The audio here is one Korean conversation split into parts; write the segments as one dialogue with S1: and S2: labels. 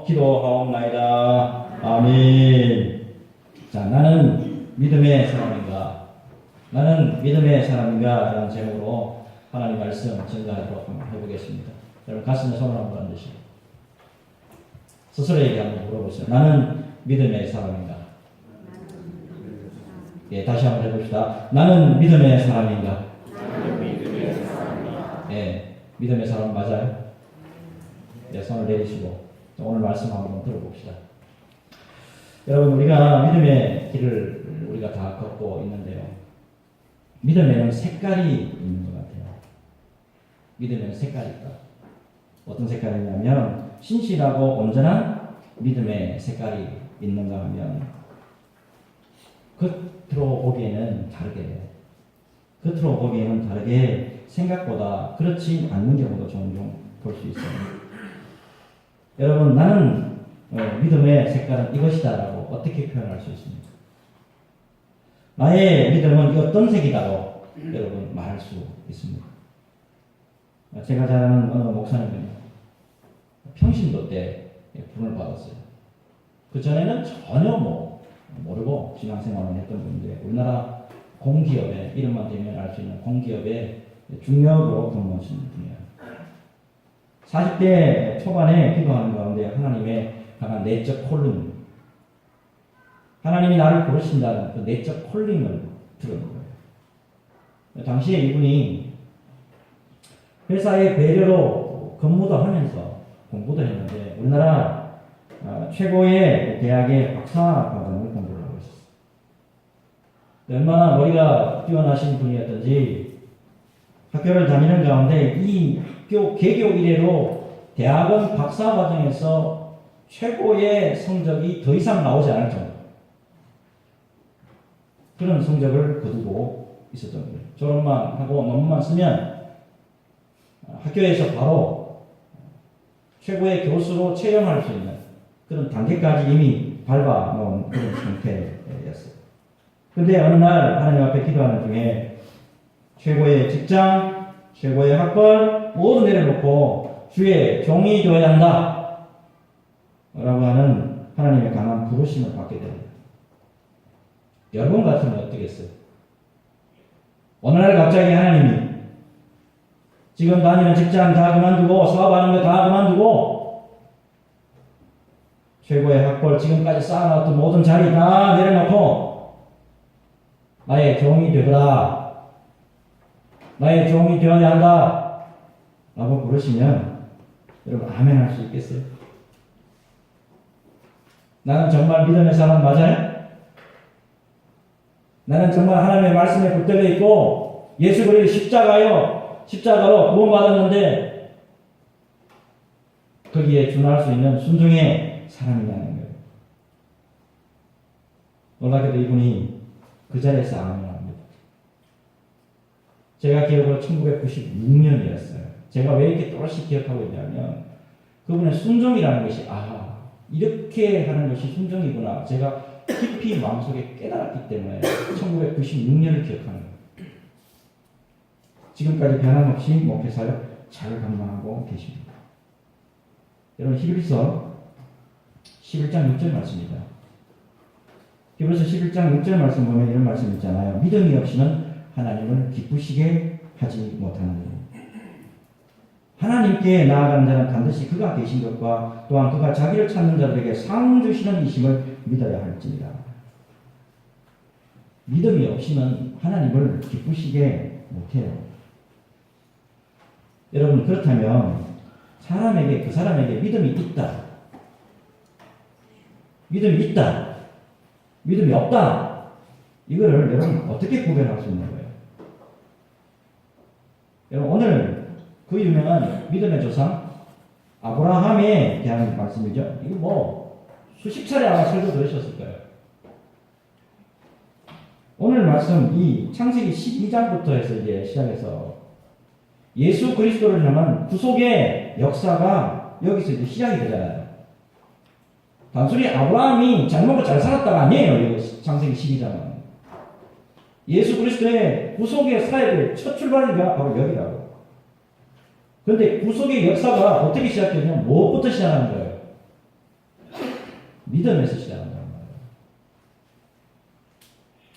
S1: 기도하옵나이다. 아멘. 자, 나는 믿음의 사람인가? 나는 믿음의 사람인가? 라는 제목으로 하나님 말씀 전달하도록 한번 해보겠습니다. 여러분 가슴에 손을 한번 얹으시고 스스로에게 한번 물어보세요. 나는 믿음의 사람인가? 예, 다시 한번 해봅시다. 나는 믿음의 사람인가? 예, 믿음의 사람 맞아요? 네, 손을 내리시고 오늘 말씀 한번 들어봅시다. 여러분, 우리가 믿음의 길을 우리가 다 걷고 있는데요. 믿음에는 색깔이 있는 것 같아요. 믿음에는 색깔이 있다. 어떤 색깔이냐면 신실하고 온전한 믿음의 색깔이 있는가 하면 겉으로 보기에는 다르게 생각보다 그렇지 않는 경우도 종종 볼 수 있어요. 여러분, 나는 믿음의 색깔은 이것이다 라고 어떻게 표현할 수 있습니까? 나의 믿음은 어떤 색이다고 여러분 말할 수 있습니까? 제가 잘 아는 어느 목사님은요, 평신도 때 부름을 받았어요. 그 전에는 전혀 모르고 신앙생활을 했던 분인데, 우리나라 공기업에, 이름만 대면 알 수 있는 공기업에 중역으로 근무하시는 분이에요. 40대 초반에 기도하는 가운데 하나님의 강한 내적 콜링, 하나님이 나를 부르신다는 그 내적 콜링을 들은 거예요. 당시에 이분이 회사의 배려로 근무도 하면서 공부도 했는데 우리나라 최고의 대학의 박사과정을 공부를 하고 있었어요. 얼마나 머리가 뛰어나신 분이었던지 학교를 다니는 가운데 이 학교 개교 이래로 대학원 박사과정에서 최고의 성적이 더 이상 나오지 않을 정도, 그런 성적을 거두고 있었던 거예요. 졸업만 하고 논문만 쓰면 학교에서 바로 최고의 교수로 채용할 수 있는 그런 단계까지 이미 밟아놓은 그런 상태였어요. 근데 어느 날 하나님 앞에 기도하는 중에 최고의 직장, 최고의 학벌 모두 내려놓고 주의 종이 되어야 한다 라고 하는 하나님의 강한 부르심을 받게 됩니다. 여러분 같으면 어떻겠어요? 어느 날 갑자기 하나님이 지금 다니는 직장 다 그만두고 사업하는 거 다 그만두고 최고의 학벌 지금까지 쌓아놨던 모든 자리 다 내려놓고 나의 종이 되거라, 나의 종이 되어야 한다 라고 부르시면 여러분 아멘 할 수 있겠어요? 나는 정말 믿음의 사람 맞아요? 나는 정말 하나님의 말씀에 붙들려 있고 예수 그리스도 십자가로 구원받았는데 거기에 준할 수 있는 순종의 사람이냐는 거예요. 놀랍게도 이분이 그 자리에서 아멘을 합니다. 제가 기억으로 1996년이었어요. 제가 왜 이렇게 또렷이 기억하고 있냐면 그분의 순종이라는 것이 이렇게 하는 것이 순종이구나 제가 깊이 마음속에 깨달았기 때문에 1996년을 기억하는 거예요. 지금까지 변함없이 목회 사역 잘 감당하고 계십니다. 여러분, 히브리서 11장 6절 말씀입니다. 히브리서 11장 6절 말씀 보면 이런 말씀 있잖아요. 믿음이 없이는 하나님을 기쁘시게 하지 못하는 것. 하나님께 나아가는 자는 반드시 그가 계신 것과 또한 그가 자기를 찾는 자들에게 상 주시는 이심을 믿어야 할지니라. 믿음이 없이는 하나님을 기쁘시게 못해요. 여러분, 그렇다면 그 사람에게 믿음이 있다, 믿음이 없다, 이거를 여러분 어떻게 구별할 수 있는 거예요? 여러분, 오늘 그 유명한 믿음의 조상 아브라함에 대한 말씀이죠. 이거 수십 차례 아마 설교 들으셨을 거예요. 오늘 말씀 이 창세기 12장부터 해서 이제 시작해서 예수 그리스도를 향한 구속의 역사가 여기서 이제 시작이 되잖아요. 단순히 아브라함이 잘 먹고 잘 살았다가 아니에요. 창세기 12장은 예수 그리스도의 구속의 사역의 첫 출발이가 바로 여기라고. 그런데 구속의 역사가 어떻게 시작되냐면 무엇부터 시작하는 거예요? 믿음에서 시작한다는 말이에요.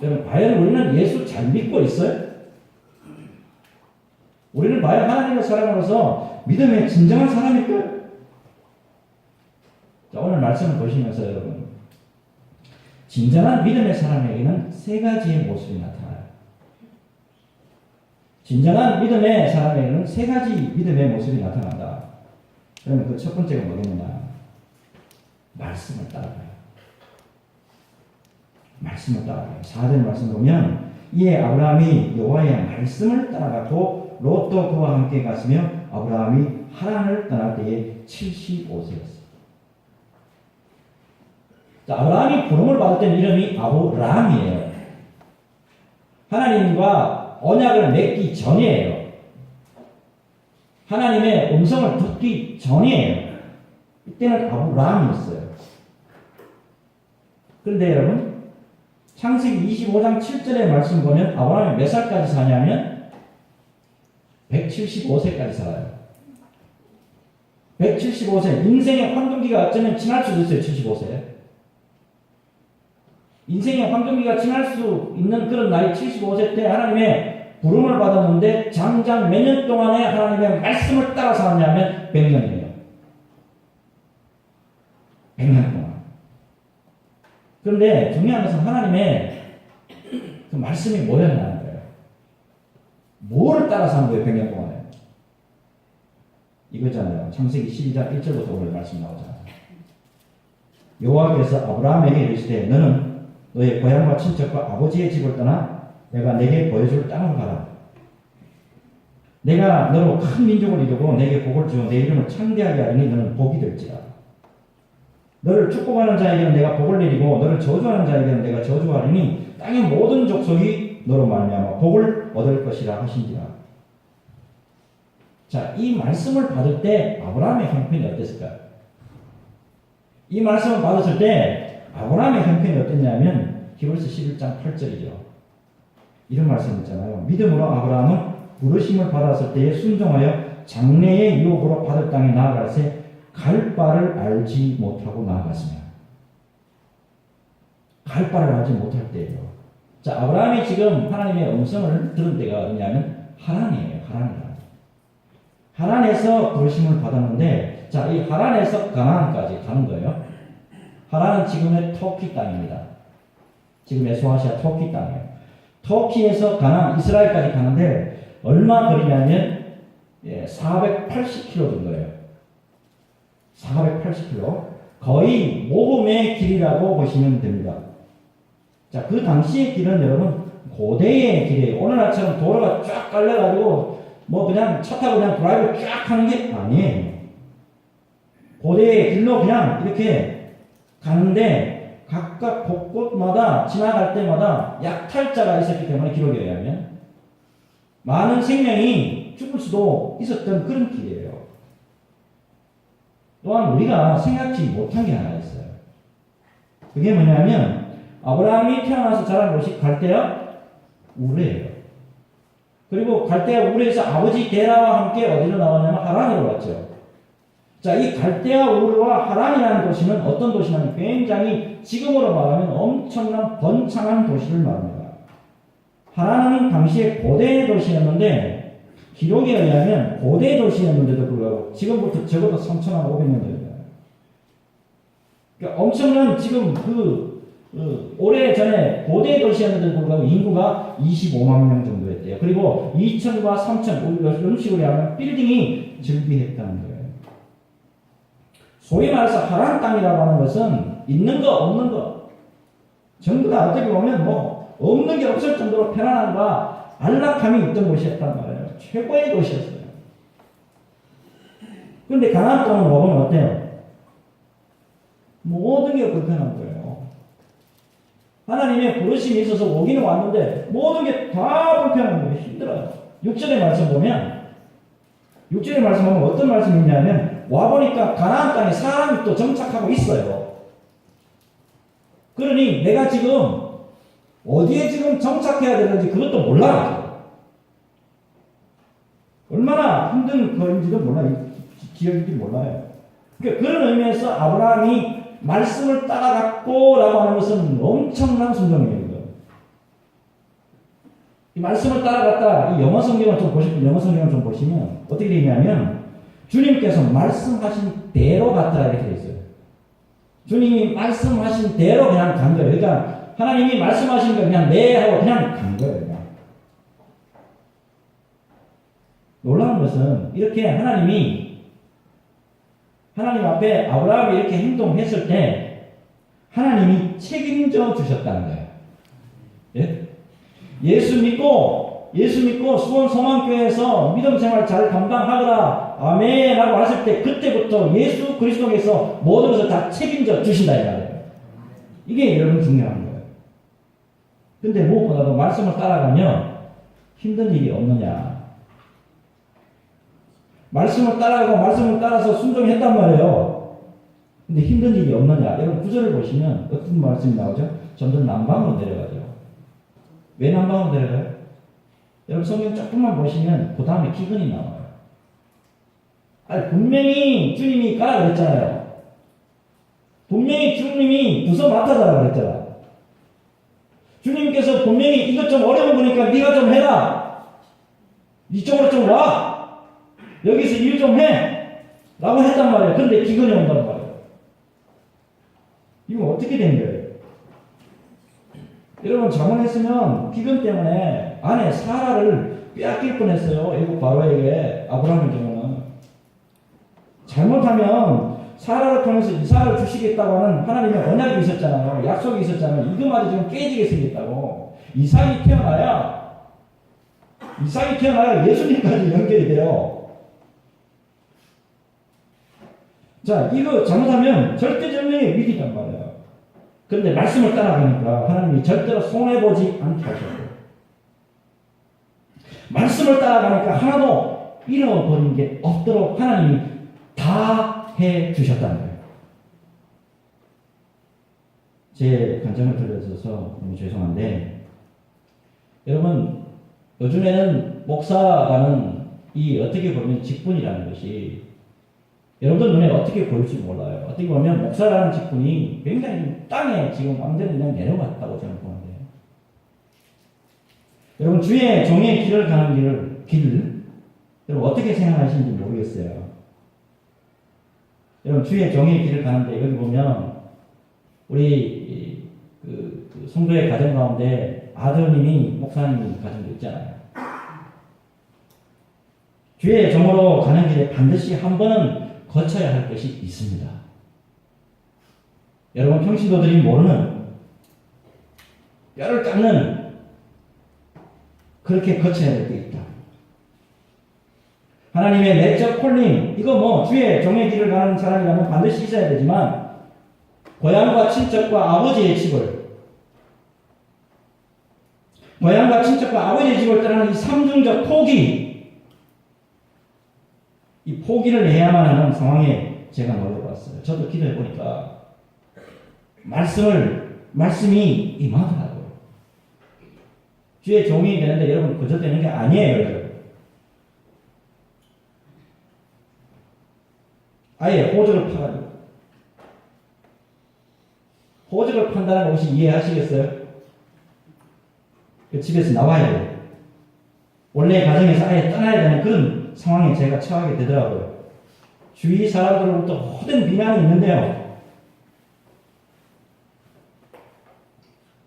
S1: 여러분, 과연 우리는 예수 잘 믿고 있어요? 우리는 과연 하나님의 사람으로서 믿음의 진정한 사람일까요? 자, 오늘 말씀을 보시면서 여러분, 진정한 믿음의 사람에게는 세 가지의 모습이 나타나요. 진정한 믿음의 사람에게는 세 가지 믿음의 모습이 나타난다. 그러면 그 첫 번째가 뭐겠느냐? 말씀을 따라가요. 말씀을 따라가요. 4절 말씀 보면 이에 아브라함이 여호와의 말씀을 따라갔고 롯도 그와 함께 갔으며 아브라함이 하란을 떠날 때에 75세였습니다. 아브라함이 부름을 받을 때는 이름이 아브람이에요. 하나님과 언약을 맺기 전이에요. 하나님의 음성을 듣기 전이에요. 이때는 아브람이었어요. 그런데 여러분, 창세기 25장 7절의 말씀 보면 아브라함이 몇 살까지 사냐면 175세까지 살아요. 175세. 인생의 황금기가 어쩌면 지날 수도 있어요. 75세. 인생의 황금기가 지날 수 있는 그런 나이 75세 때 하나님의 부름을 받았는데 장장 몇 년 동안에 하나님의 말씀을 따라 살았냐면 100년이에요. 100년 동안. 그런데 중요한 것은 하나님의 그 말씀이 뭐였냐는 거예요. 뭐를 따라 사는 거예요, 100년 동안에. 이거잖아요. 창세기 12장 1절부터 오늘 말씀 나오잖아요. 여호와께서 아브라함에게 이르시되 너는 너의 고향과 친척과 아버지의 집을 떠나 내가 내게 보여줄 땅으로 가라. 내가 너로 큰 민족을 이루고 내게 복을 주어 내 이름을 창대하게 하리니 너는 복이 될지라. 너를 축복하는 자에게는 내가 복을 내리고 너를 저주하는 자에게는 내가 저주하리니 땅의 모든 족속이 너로 말미암아 복을 얻을 것이라 하신지라. 자, 이 말씀을 받을 때 아브라함의 형편이 어땠을까요? 이 말씀을 받았을 때 아브라함의 형편이 어땠냐면 히브리서 11장 8절이죠. 이런 말씀 있잖아요. 믿음으로 아브라함은 부르심을 받았을 때에 순종하여 장래의 유업으로 받을 땅에 나아갈새 갈 바를 알지 못하고 나아갔으며. 갈 바를 알지 못할 때예요. 자, 아브라함이 지금 하나님의 음성을 들은 때가 어디냐면 하란이에요. 하란에서 부르심을 받았는데, 자, 이 하란에서 가나안까지 가는 거예요. 하란은 지금의 터키 땅입니다. 지금의 소아시아 터키 땅이에요. 터키에서 가나안, 이스라엘까지 가는데 얼마 거리냐면 480km 정도예요. 480km. 거의 모험의 길이라고 보시면 됩니다. 자, 그 당시의 길은 여러분 고대의 길이에요. 오늘날처럼 도로가 쫙 깔려가지고 뭐 그냥 차 타고 그냥 드라이브 쫙 하는 게 아니에요. 고대의 길로 그냥 이렇게 가는데 각각 곳곳마다 지나갈 때마다 약탈자가 있었기 때문에 기록에 의하면 많은 생명이 죽을 수도 있었던 그런 길이에요. 또한 우리가 생각지 못한 게 하나 있어요. 그게 뭐냐면 아브라함이 태어나서 자란 곳이 갈대아 우르예요. 그리고 갈대아 우르에서 아버지 데라와 함께 어디로 나왔냐면 하란으로 왔죠. 자, 이 갈대아 우르와 하란이라는 도시는 어떤 도시냐면 굉장히 지금으로 말하면 엄청난 번창한 도시를 말합니다. 하란은 당시에 고대 도시였는데 기록에 의하면 고대 도시였는데도 불구하고 지금부터 적어도 3,500년 전이다. 그러니까 엄청난 지금 오래 전에 고대 도시였는데도 불구하고 인구가 25만 명 정도였대요. 그리고 2,000과 3,000 이런 식으로 하면 빌딩이 즐비했다는 거예요. 소위 말해서 하란 땅이라고 하는 것은 있는 거 없는 거 전부 다 어떻게 보면 뭐 없는 게 없을 정도로 편안함과 안락함이 있던 곳이었단 말이에요. 최고의 도시였어요. 그런데 가나안 땅을 먹으면 어때요? 모든 게 불편한 거예요. 하나님의 부르심이 있어서 오기는 왔는데 모든 게 다 불편한 거예요. 힘들어요. 6절의 말씀 보면 어떤 말씀이 있냐면 와보니까 가나안 땅에 사람이 또 정착하고 있어요. 그러니 내가 지금 어디에 지금 정착해야 되는지 그것도 몰라요. 얼마나 힘든 거인지도 몰라요. 지역인지 몰라요. 그러니까 그런 의미에서 아브라함이 말씀을 따라갔고 라고 하는 것은 엄청난 순종이에요. 이 말씀을 따라갔다. 이 영어 성경을 좀 보시면 어떻게 되냐면 주님께서 말씀하신 대로 갔다 이렇게 돼 있어요. 주님이 말씀하신 대로 그냥 간 거예요. 그러니까 하나님이 말씀하신 거 그냥 네 하고 그냥 간 거예요. 그냥. 놀라운 것은 이렇게 하나님 앞에 아브라함이 이렇게 행동했을 때 하나님이 책임져 주셨다는 거예요. 예? 예수 믿고 수원 소망교회에서 믿음 생활 잘 감당하거라 아멘 라고 하실 때 그때부터 예수 그리스도께서 모든 것을 다 책임져 주신다 이 말이에요. 이게 여러분 중요한 거예요. 근데 무엇보다도 말씀을 따라가면 힘든 일이 없느냐. 말씀을 따라가고 말씀을 따라서 순종했단 말이에요. 근데 힘든 일이 없느냐. 여러분 구절을 보시면 어떤 말씀이 나오죠? 점점 남방으로 내려가죠. 왜 남방으로 내려가요? 여러분 성경 조금만 보시면 그 다음에 기근이 나와요. 아니 분명히 주님이 가라 그랬잖아요. 분명히 주님이 부서 맡아달라 그랬잖아. 주님께서 분명히 이것 좀 어려운 거니까 네가 좀 해라. 이쪽으로 좀 와. 여기서 일 좀 해. 라고 했단 말이에요. 근데 기근이 온단 말이에요. 이거 어떻게 된 거예요? 여러분 잘못했으면 기근 때문에 아내 사라를 빼앗길 뻔했어요. 애국 바로에게 아브라함의 경우는. 잘못하면 사라를 통해서 이삭을 주시겠다고 하는 하나님의 언약이 있었잖아요. 약속이 있었잖아요. 이거마저 지금 깨지게 생겼다고. 이삭이 태어나야 예수님까지 연결이 돼요. 자, 이거 잘못하면 절대절명의 위기란 말이에요. 그런데 말씀을 따라가니까 하나님이 절대로 손해보지 않게 하셨고 말씀을 따라가니까 하나도 잃어버린 게 없도록 하나님이 다 해주셨다는 거예요. 제 감정을 들려줘서 너무 죄송한데 여러분 요즘에는 목사라는 이 어떻게 보면 직분이라는 것이 여러분들 눈에 어떻게 보일지 몰라요. 어떻게 보면 목사라는 직분이 굉장히 땅에 지금 완전히 그냥 내려갔다고 저는 보는데요. 여러분 주의 종의 길을 가는 길 여러분 어떻게 생각하시는지 모르겠어요. 여러분 주의 종의 길을 가는데 여기 보면 우리 그 성도의 가정 가운데 아드님이 목사님 가정도 있잖아요. 주의 종으로 가는 길에 반드시 한 번은 거쳐야 할 것이 있습니다. 여러분 평신도들이 모르는 뼈를 깎는 그렇게 거쳐야 할 게 있다. 하나님의 내적 콜링 이거 뭐 주의 종의 길을 가는 사람이라면 반드시 있어야 되지만 고향과 친척과 아버지의 집을 떠나는 이 삼중적 포기 이 포기를 해야만 하는 상황에 제가 놓여봤어요. 저도 기도해보니까 말씀이 임하더라고요. 주의 종이 되는데 여러분 그저 되는 게 아니에요. 여러분. 아예 호적을 파가지고 호적을 판다는 거 혹시 이해하시겠어요? 그 집에서 나와야 돼요. 원래 가정에서 아예 떠나야 되는 그런 상황에 제가 처하게 되더라고요. 주위 사람들로부터 모든 비난이 있는데요.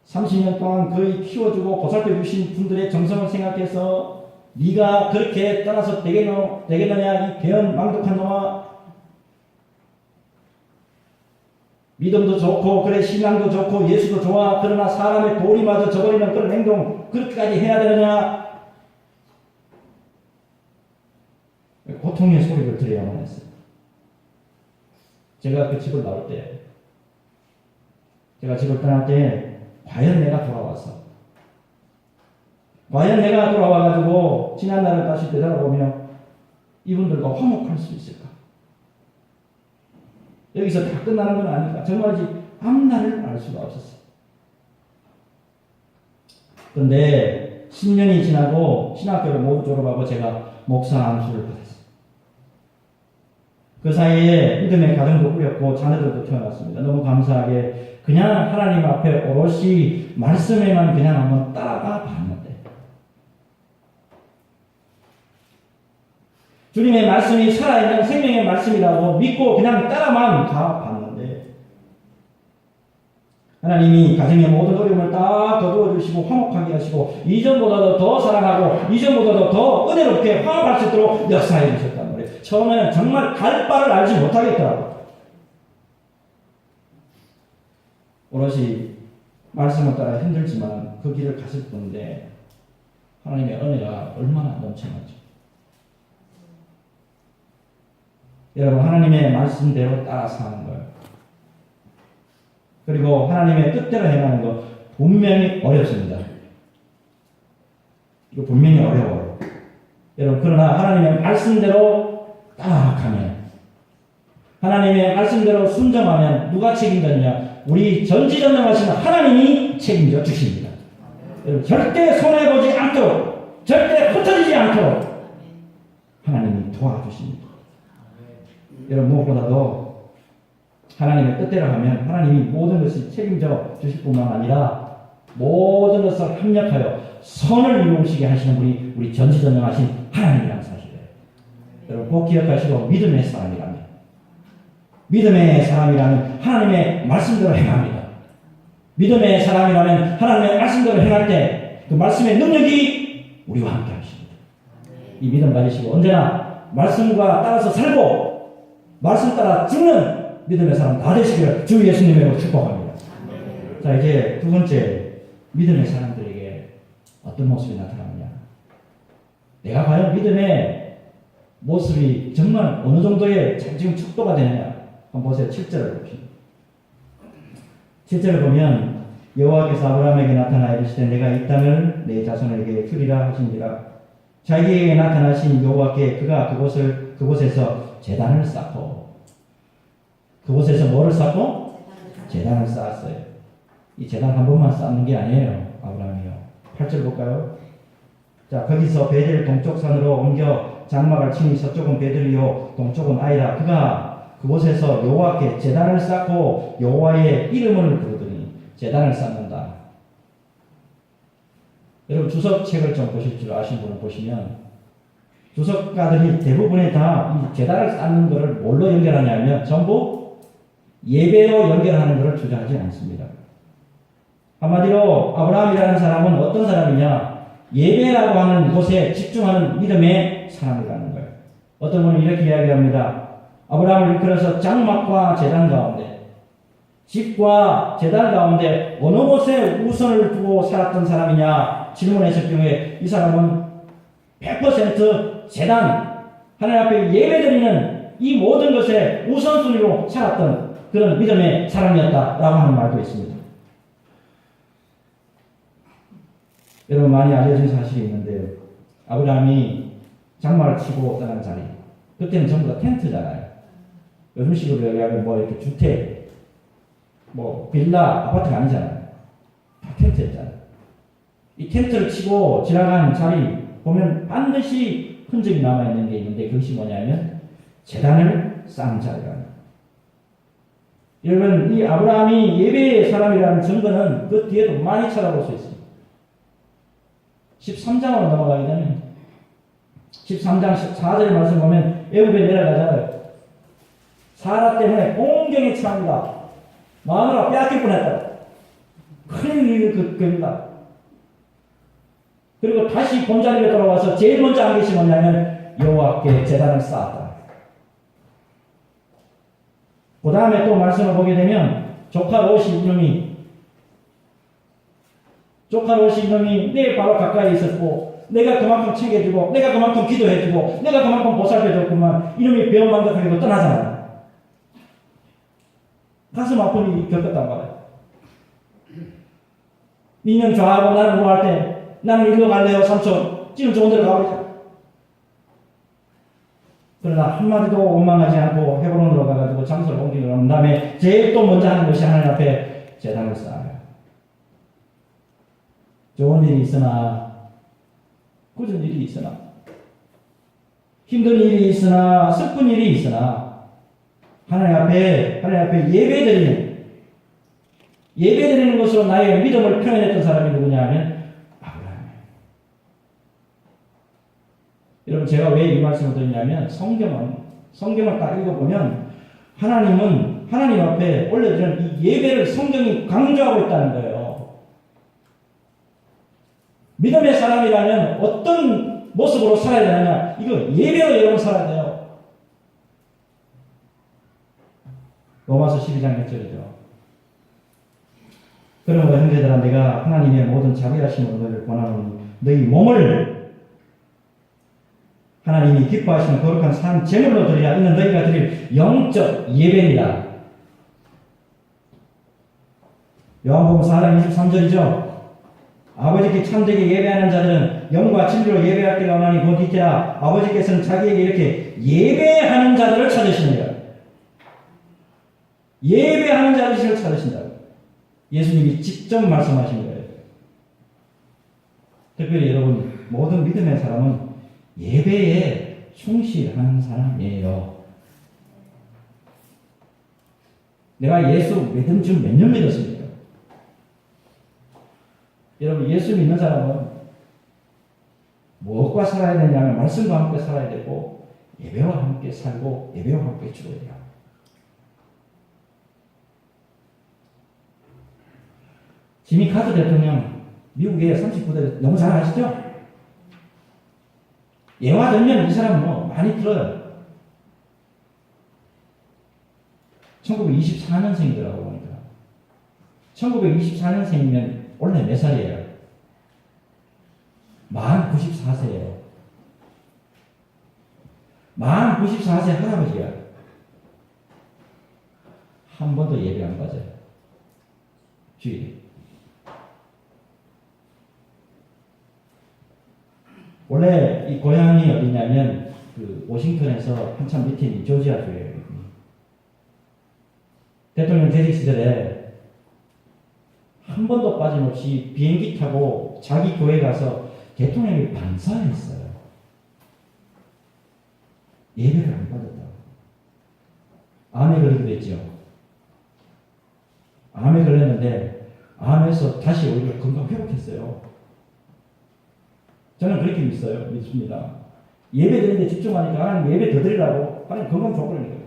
S1: 30년 동안 거의 키워주고 보살펴 주신 분들의 정성을 생각해서 네가 그렇게 떠나서 되겠느냐 이 배은 망독한 놈아. 믿음도 좋고 그래 신앙도 좋고 예수도 좋아. 그러나 사람의 도리마저 저버리는 그런 행동 그렇게까지 해야 되느냐. 고통의 소리를 들어야만 했어요. 제가 그 집을 나올 때 제가 집을 떠날 때 과연 내가 돌아와가지고 지난 날을 다시 되돌아보며 이분들과 화목할 수 있을까? 여기서 다 끝나는 건 아닐까? 정말이지 앞날을 알 수가 없었어요. 그런데 10년이 지나고 신학교를 모두 졸업하고 제가 목사 안수를 받았어요. 그 사이에 믿음의 가정도 꾸렸고 자녀들도 태어났습니다. 너무 감사하게 그냥 하나님 앞에 오롯이 말씀에만 그냥 한번 따라가 봤는데 주님의 말씀이 살아있는 생명의 말씀이라고 믿고 그냥 따라만 가봤는데 하나님이 가정의 모든 어려움을 다 거두어 주시고 화목하게 하시고 이전보다도 더 사랑하고 이전보다도 더 은혜롭게 화합할 수 있도록 역사해 주셨단 말이에요. 처음에는 정말 갈 바를 알지 못하겠더라고요. 오롯이 말씀을 따라 힘들지만 그 길을 갔을 뿐인데 하나님의 은혜가 얼마나 넘쳐나죠. 여러분 하나님의 말씀대로 따라 사는 거예요. 그리고 하나님의 뜻대로 행하는 것 분명히 어렵습니다. 이거 분명히 어려워요. 여러분 그러나 하나님의 말씀대로 따라가면 하나님의 말씀대로 순종하면 누가 책임졌냐? 우리 전지전능하신 하나님이 책임져 주십니다. 여러분 절대 손해보지 않도록 절대 흩어지지 않도록 하나님이 도와주십니다. 여러분 무엇보다도 하나님의 뜻대로 하면 하나님이 모든 것을 책임져 주실 뿐만 아니라 모든 것을 합력하여 선을 이루시게 하시는 우리 전지전능하신 하나님이라는 사실이에요. 여러분 꼭 기억하시고 믿음의 사람이라면 하나님의 말씀대로 행합니다. 믿음의 사람이라면 하나님의 말씀대로 행할 때 그 말씀의 능력이 우리와 함께 하십니다. 이 믿음 가지시고 언제나 말씀과 따라서 살고 말씀 따라 죽는 믿음의 사람 다 되시기를 주 예수님으로 축복합니다. 자 이제 두 번째 믿음의 사람들에게 어떤 모습이 나타나느냐. 내가 과연 믿음의 모습이 정말 어느 정도의 지금 척도가 되느냐. 한번 보세요. 7절을 봅시다. 7절을 보면 여호와께서 아브라함에게 나타나 이르시되 내가 이 땅을 내 자손에게 주리라 하시니라. 자기에게 나타나신 여호와께 그가 그곳에서 제단을 쌓고 그곳에서 뭐를 쌓고? 제단을 쌓았어요. 이 제단 한 번만 쌓는 게 아니에요. 아브라함이요. 8절 볼까요? 자 거기서 베델 동쪽 산으로 옮겨 장막을 치니 서쪽은 베들이요 동쪽은 아이라. 그가 그곳에서 여호와께 제단을 쌓고 여호와의 이름을 부르더니 제단을 쌓는다. 여러분 주석책을 좀 보실 줄 아시는 분은 보시면 주석가들이 대부분이 다 이 제단을 쌓는 것을 뭘로 연결하냐면 전부 예배로 연결하는 것을 주장하지 않습니다. 한마디로 아브라함이라는 사람은 어떤 사람이냐? 예배라고 하는 곳에 집중하는 믿음의 사람이라는 거예요. 어떤 분은 이렇게 이야기합니다. 아브라함을 이끌어서 장막과 제단 가운데 집과 제단 가운데 어느 곳에 우선을 두고 살았던 사람이냐 질문했을 경우에 이 사람은 100% 제단 하나님 앞에 예배드리는 이 모든 것에 우선순위로 살았던 그런 믿음의 사람이었다라고 하는 말도 있습니다. 여러분 많이 알려진 사실이 있는데 아브라함이 장막을 치고 떠난 자리 그때는 전부 다 텐트잖아요. 요즘식으로 얘기하면 뭐 이렇게 주택 뭐 빌라 아파트가 아니잖아요. 다 텐트였잖아요. 이 텐트를 치고 지나간 자리 보면 반드시 흔적이 남아있는 게 있는데 그것이 뭐냐면 제단을 쌓은 자리라는. 여러분 이 아브라함이 예배의 사람이라는 증거는 그 뒤에도 많이 찾아볼 수 있습니다. 13장으로 넘어가게 되면 13장 14절의 말씀 보면 애굽에 내려가잖아요. 사라 때문에 공경에 처합니다. 마누라 빼앗길 뻔했다. 큰일 일을 겪습니다. 그리고 다시 본자리에 돌아와서 제일 먼저 한 것이 뭐냐면 여호와께 제단을 쌓았다. 그 다음에 또 말씀을 보게 되면 조카 롯이 이놈이 내 바로 가까이 있었고 내가 그만큼 챙겨주고 내가 그만큼 기도해주고 내가 그만큼 보살펴줬구만 이놈이 배은망덕하게 떠나잖아요. 가슴 아픈 일이 겪었단 말이에요. 니는 좋아하고 나는 뭐 할 때 나는 일로 갈래요 삼촌 지금 좋은 데로 가보자. 그러나 한마디도 원망하지 않고 헤브론으로 가가지고 장소를 옮기고 난 다음에 제일 또 먼저 하는 것이 하나님 앞에 제단을 쌓아요. 좋은 일이 있으나 굳은 일이 있으나 힘든 일이 있으나 슬픈 일이 있으나 하나님 앞에 예배드리는 것으로 나의 믿음을 표현했던 사람이 누구냐 하면 아브라함이에요. 여러분, 제가 왜 이 말씀을 드리냐면, 성경을 딱 읽어보면 하나님 앞에 올려드리는 이 예배를 성경이 강조하고 있다는 거예요. 믿음의 사람이라면 어떤 모습으로 살아야 되느냐? 이거 예배로 여러분 살아야 돼요. 로마서 12장 1절이죠. 그러므로 형제들아, 내가 하나님의 모든 자비하심으로 너희를 권하노니 너희 몸을 하나님이 기뻐하시는 거룩한 산 제물로 드리라. 이는 너희가 드릴 영적 예배입니다. 요한복음 4장 23절이죠. 아버지께 참되게 예배하는 자들은 영과 진리로 예배할 때가 오나니 곧 이때라. 아버지께서는 자기에게 이렇게 예배하는 자들을 찾으시느니라. 예배하는 자들을 찾으신다고 예수님이 직접 말씀하신 거예요. 특별히 여러분, 모든 믿음의 사람은 예배에 충실한 사람이에요. 내가 예수 믿은 지 몇 년 믿었습니까? 여러분, 예수 믿는 사람은 무엇과 살아야 되냐면 말씀과 함께 살아야 되고 예배와 함께 살고 예배와 함께 죽어야 돼요. 지미 카터 대통령, 미국의 39대 너무 잘 아시죠? 예화 들면 이 사람 많이 들어요. 1924년생이더라고 보니까. 1924년생이면 원래 몇 살이에요? 만 94세예요. 만 94세 할아버지야. 한 번도 예배 안 빠져요. 주일에. 원래 이 고향이 어디냐면 그 워싱턴에서 한참 밑인 조지아주예요. 대통령 재직 시절에 한 번도 빠짐없이 비행기 타고 자기 교회 가서 대통령이 반사했어요. 예배를 안 받았다고. 암에 걸리기도 했죠. 암에 걸렸는데 암에서 다시 오히려 건강 회복했어요. 저는 그렇게 믿습니다. 예배 드리는데 집중하니까 하나님 예배 더 드리라고 하나님 건강 줘버리는 거예요.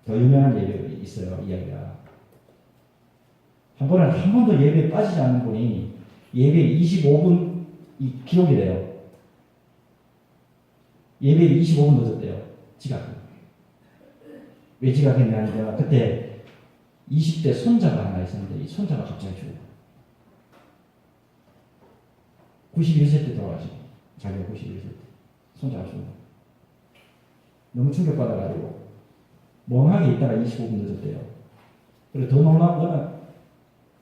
S1: 더 유명한 예배가 있어요. 이야기가. 한 번도 예배에 빠지지 않는 분이 예배 25분 기록이 돼요. 예배 25분 늦었대요. 지각. 왜 지각했냐면 그때 20대 손자가 하나 있었는데 이 손자가 갑자기 죽어요. 91세 때 돌아가시고, 자기가 91세 때 손자가 죽은 거예요. 너무 충격받아가지고 멍하게 있다가 25분 늦었대요. 그리고 더 놀라운 거는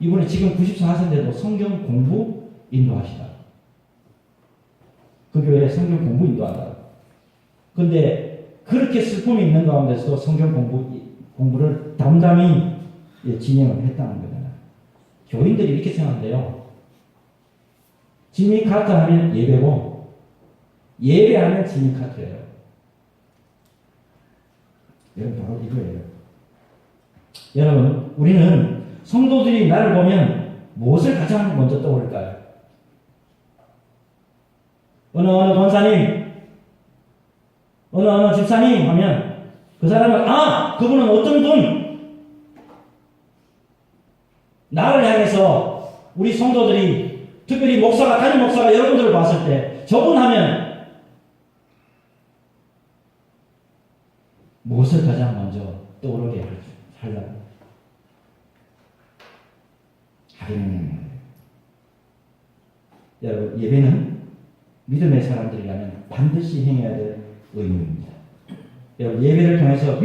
S1: 이번에 지금 94세인데도 성경 공부 인도하시다. 그 교회에 성경 공부 인도한다. 근데 그렇게 슬픔이 있는 가운데서도 성경 공부를 담담히 진행을 했다는 거잖아요. 교인들이 이렇게 생각한대요. 지미 카터 하면 예배고 예배하면 지미 카터예요. 여러분, 바로 이거예요. 여러분, 우리는 성도들이 나를 보면 무엇을 가장 먼저 떠올릴까요? 어느 권사님, 어느 집사님 하면 그 사람은 그분은 어떤 분? 나를 향해서 우리 성도들이 특별히 담임 목사가 여러분들을 봤을 때 저분 하면 무엇을 가장 먼저 떠오르게 하려고? 하나님. 여러분, 예배는 믿음의 사람들이라면 반드시 행해야 될 의무입니다. 여러분, 예배를 통해서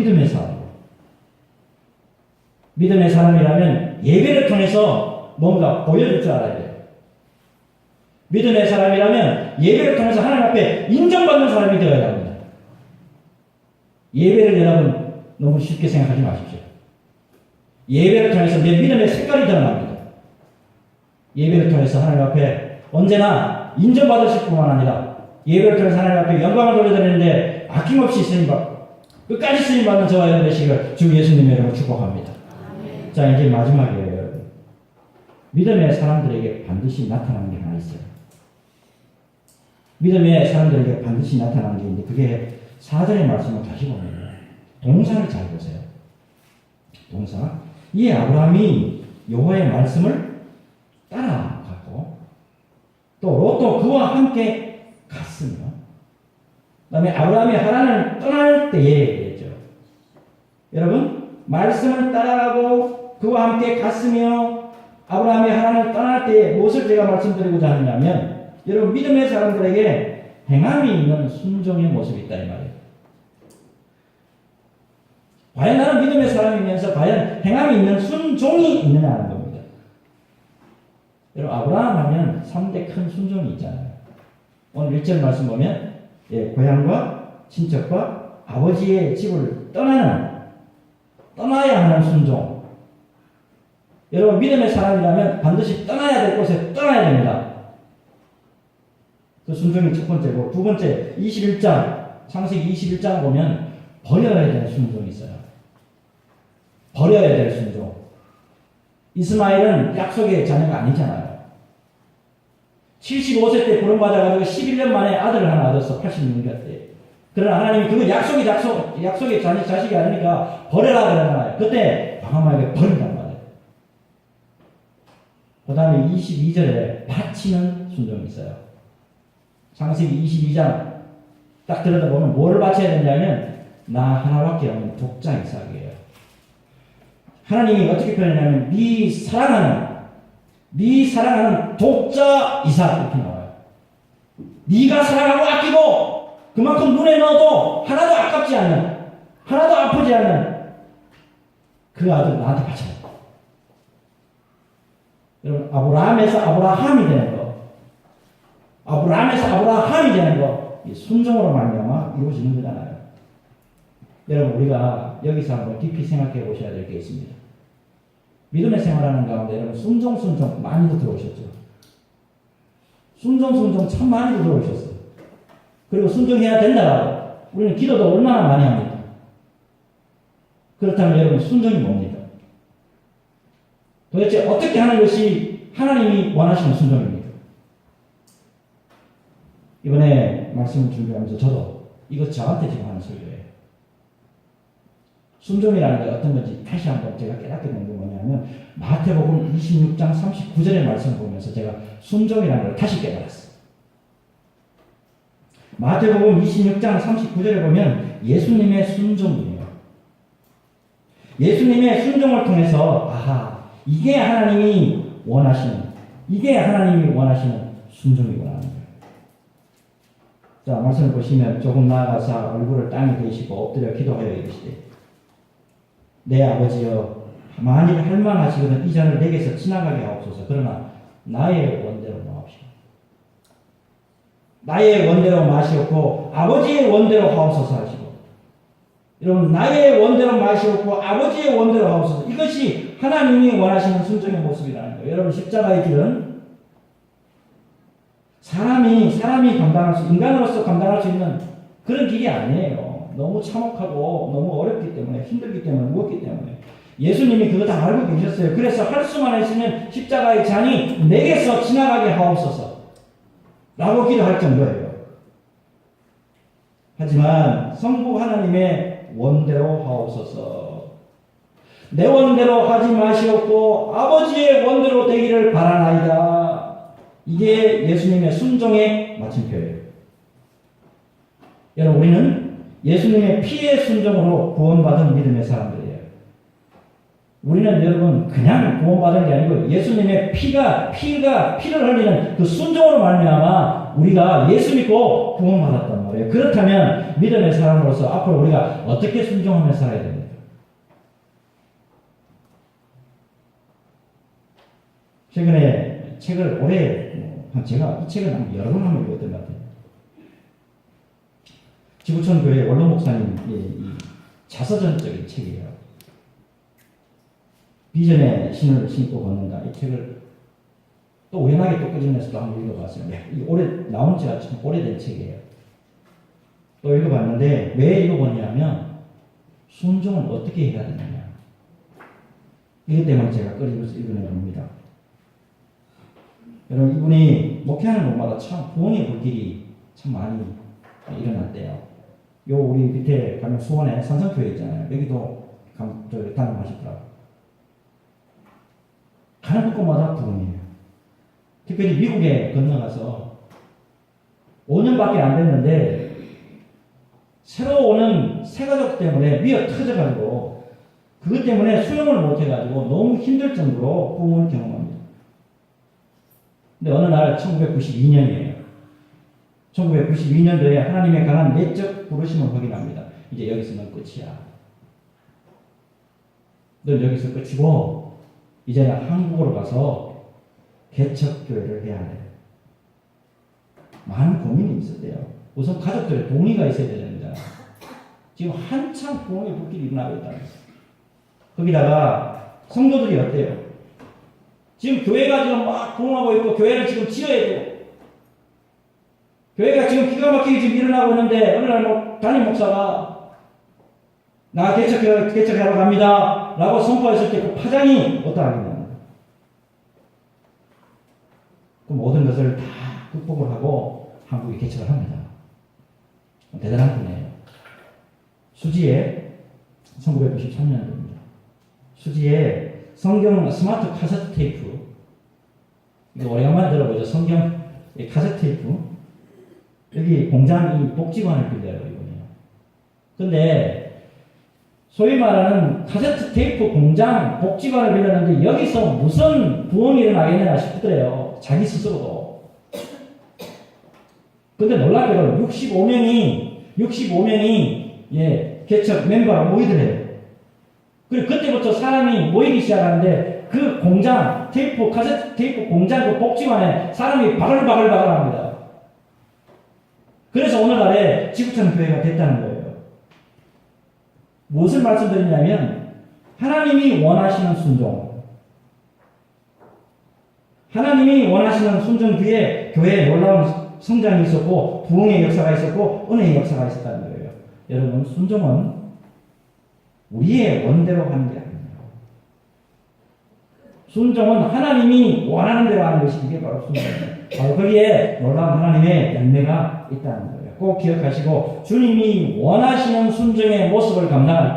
S1: 믿음의 사람이라면 예배를 통해서 뭔가 보여줄 줄 알아야 돼요. 믿음의 사람이라면 예배를 통해서 하나님 앞에 인정받는 사람이 되어야 합니다. 예배를 여러분 너무 쉽게 생각하지 마십시오. 예배를 통해서 내 믿음의 색깔이 드러납니다. 예배를 통해서 하나님 앞에 언제나 인정받으실 뿐만 아니라 예배를 통해서 하나님 앞에 영광을 돌려드리는데 아낌없이 쓰임받고 끝까지 쓰임받는 저와 여러분 되시기를 주 예수님의 이름으로 축복합니다. 자, 이제 마지막이에요, 여러분. 믿음의 사람들에게 반드시 나타나는 게 하나 있어요. 믿음의 사람들에게 반드시 나타나는 게 있는데 그게 4절의 말씀을 다시 보면 동사를 잘 보세요. 동사. 이 아브라함이 여호와의 말씀을 따라갔고 또 롯도 그와 함께 갔으며 그 다음에 아브라함이 하란을 떠날 때에 그랬죠. 여러분 말씀을 따라가고 그와 함께 갔으며 아브라함이 하란을 떠날 때에 무엇을 제가 말씀드리고자 하느냐면 여러분 믿음의 사람들에게 행함이 있는 순종의 모습이 있다 이 말이에요. 과연 나는 믿음의 사람이면서 과연 행함이 있는 순종이 있느냐는 겁니다. 여러분 아브라함 하면 3대 큰 순종이 있잖아요. 오늘 1절 말씀 보면 고향과 친척과 아버지의 집을 떠나야 하는 순종. 여러분 믿음의 사람이라면 반드시 떠나야 될 곳에 떠나야 됩니다. 그 순종이 첫 번째고 두 번째 21장 창세기 21장 보면 버려야 될 순종이 있어요. 버려야 될 순종. 이스마엘은 약속의 자녀가 아니잖아요. 75세 때 부름받아가지고 11년 만에 아들을 하나 얻었어. 86년 때. 그러나 하나님이 그거 약속의 자식이 아니니까 버려라 그러잖아요. 그때 방황하게 버린단 말이에요. 그 다음에 22절에 바치는 순종이 있어요. 창세기 22장 딱 들여다보면 뭐를 바쳐야 되냐면 나 하나밖에 없는 독자 이삭이에요. 하나님이 어떻게 표현하냐면 네 사랑하는 독자 이삭 이렇게 나와요. 네가 사랑하고 아끼고 그만큼 눈에 넣어도 하나도 아깝지 않는 하나도 아프지 않는 그 아들 나한테 바쳐라. 여러분 아브라함에서 아브라함이 되는 거 아브라함에서 아브라함이 되는 거 순종으로 말미암아 이루어지는 거잖아요. 여러분 우리가 여기서 한번 깊이 생각해 보셔야 될 게 있습니다. 믿음의 생활하는 가운데 여러분 순종 많이도 들어오셨죠. 순종 참 많이도 들어오셨어요. 그리고 순종해야 된다. 우리는 기도도 얼마나 많이 합니까? 그렇다면 여러분 순종이 뭡니까? 도대체 어떻게 하는 것이 하나님이 원하시는 순종입니까? 이번에 말씀을 준비하면서 저도 이거 저한테 지금 하는 설교예요. 순종이라는 게 어떤 건지 다시 한번 제가 깨닫게 된 게 뭐냐면 마태복음 26장 39절의 말씀을 보면서 제가 순종이라는 걸 다시 깨달았어요. 마태복음 26장 39절에 보면 예수님의 순종이에요. 예수님의 순종을 통해서 이게 하나님이 원하시는 순종이구나 하는 거예요. 자, 말씀을 보시면 조금 나아가서 얼굴을 땅에 대시고 엎드려 기도하여 이르시되 내 아버지여 만일 할만하시거든 이 잔을 내게서 지나가게 하옵소서. 그러나 나의 원대로 마옵시오. 나의 원대로 마시옵고 아버지의 원대로 하옵소서 하시고 여러분 나의 원대로 마시옵고 아버지의 원대로 하옵소서. 이것이 하나님이 원하시는 순종의 모습이라는 거예요. 여러분 십자가의 길은 사람이 감당할 수 인간으로서 감당할 수 있는 그런 길이 아니에요. 너무 참혹하고 너무 어렵기 때문에 힘들기 때문에 무겁기 때문에 예수님이 그거 다 알고 계셨어요. 그래서 할 수만 있으면 십자가의 잔이 내게서 지나가게 하옵소서 라고 기도할 정도예요. 하지만 성부 하나님의 원대로 하옵소서. 내 원대로 하지 마시옵고 아버지의 원대로 되기를 바라나이다. 이게 예수님의 순종의 마침표예요. 여러분 우리는 예수님의 피의 순종으로 구원받은 믿음의 사람들이에요. 우리는 여러분 그냥 구원받은 게 아니고 예수님의 피를 흘리는 그 순종으로 말미암아 우리가 예수 믿고 구원받았단 말이에요. 그렇다면 믿음의 사람으로서 앞으로 우리가 어떻게 순종하며 살아야 됩니까? 최근에 책을 제가 이 책을 여러 번 한번 읽었던 것 같아요. 지구촌 교회 원로 목사님의 이 자서전적인 책이에요. 비전의 신을 신고 걷는다. 이 책을 또 우연하게 또 끄집어내서 또 한번 읽어봤어요. 이 올해 나온 지가 참 오래된 책이에요. 또 읽어봤는데 왜 읽어보냐면 순종을 어떻게 해야 되느냐. 이것 때문에 제가 끊임없이 읽어내봅니다. 여러분 이분이 목회하는 곳마다 참 부흥의 불길이 참 많이 일어났대요. 요 우리 밑에 가면 수원에 산성교회 있잖아요. 여기도 담임하셨더라고요. 가는 곳마다 부흥이에요. 특별히 미국에 건너가서 5년밖에 안 됐는데 새로 오는 새가족 때문에 미어 터져가지고 그것 때문에 수용을 못해가지고 너무 힘들 정도로 부흥을 경험합니다. 근데 어느 날 1992년이에요. 1992년도에 하나님의 강한 내적 부르심을 확인합니다. 이제 여기서는 끝이야. 넌 여기서 끝이고 이제는 한국으로 가서 개척교회를 해야 돼. 많은 고민이 있었대요. 우선 가족들의 동의가 있어야 되는데 지금 한참 부흥의 불길이 일어나고 있다는 거예요. 거기다가 성도들이 어때요? 지금 교회가 지금 막 부흥하고 있고 교회를 지금 지어야 돼요. 교회가 지금 기가 막히게 지금 일어나고 있는데 어느 날 담임 목사가 나 개척하러 갑니다 라고 선포했을 때 그 파장이 어떠하겠냐. 그 모든 것을 다 극복을 하고 한국에 개척을 합니다. 대단한 분이에요. 수지에 1993년도입니다. 수지에 성경 스마트 카세트 테이프, 이거 오래간만에 들어보죠. 성경 카세트 테이프. 여기 공장이 복지관을 빌려요, 이번에요. 근데 소위 말하는 카세트 테이프 공장 복지관을 빌렸는데 여기서 무슨 부흥이 일어나겠냐 싶더래요. 자기 스스로도. 근데 놀랍게도 65명이 개척 멤버가 모이더래요. 그리고 그때부터 사람이 모이기 시작하는데 그 공장, 카세트 테이프 공장 그 복지관에 사람이 바글바글 합니다. 그래서 오늘날에 지구촌 교회가 됐다는 거예요. 무엇을 말씀드리냐면 하나님이 원하시는 순종, 하나님이 원하시는 순종 뒤에 교회에 놀라운 성장이 있었고 부흥의 역사가 있었고 은혜의 역사가 있었다는 거예요. 여러분 순종은 우리의 원대로 하는 게 아닙니다. 순종은 하나님이 원하는 대로 하는 것이 이게 바로 순종입니다. 바로 거기에 놀라운 하나님의 열매가 있다는 거예요. 꼭 기억하시고 주님이 원하시는 순종의 모습을 감당할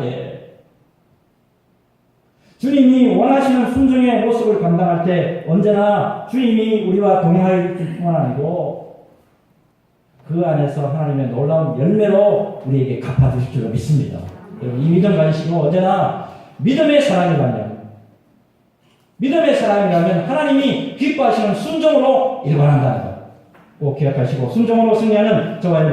S1: 때 언제나 주님이 우리와 동행할 뿐만 아니고 그 안에서 하나님의 놀라운 열매로 우리에게 갚아주실 줄로 믿습니다. 여러분 이 믿음 가지시고 언제나 믿음의 사람이라면 하나님이 기뻐하시는 순종으로 일관한다는 것 꼭 기억하시고 순종으로 승리하는 저와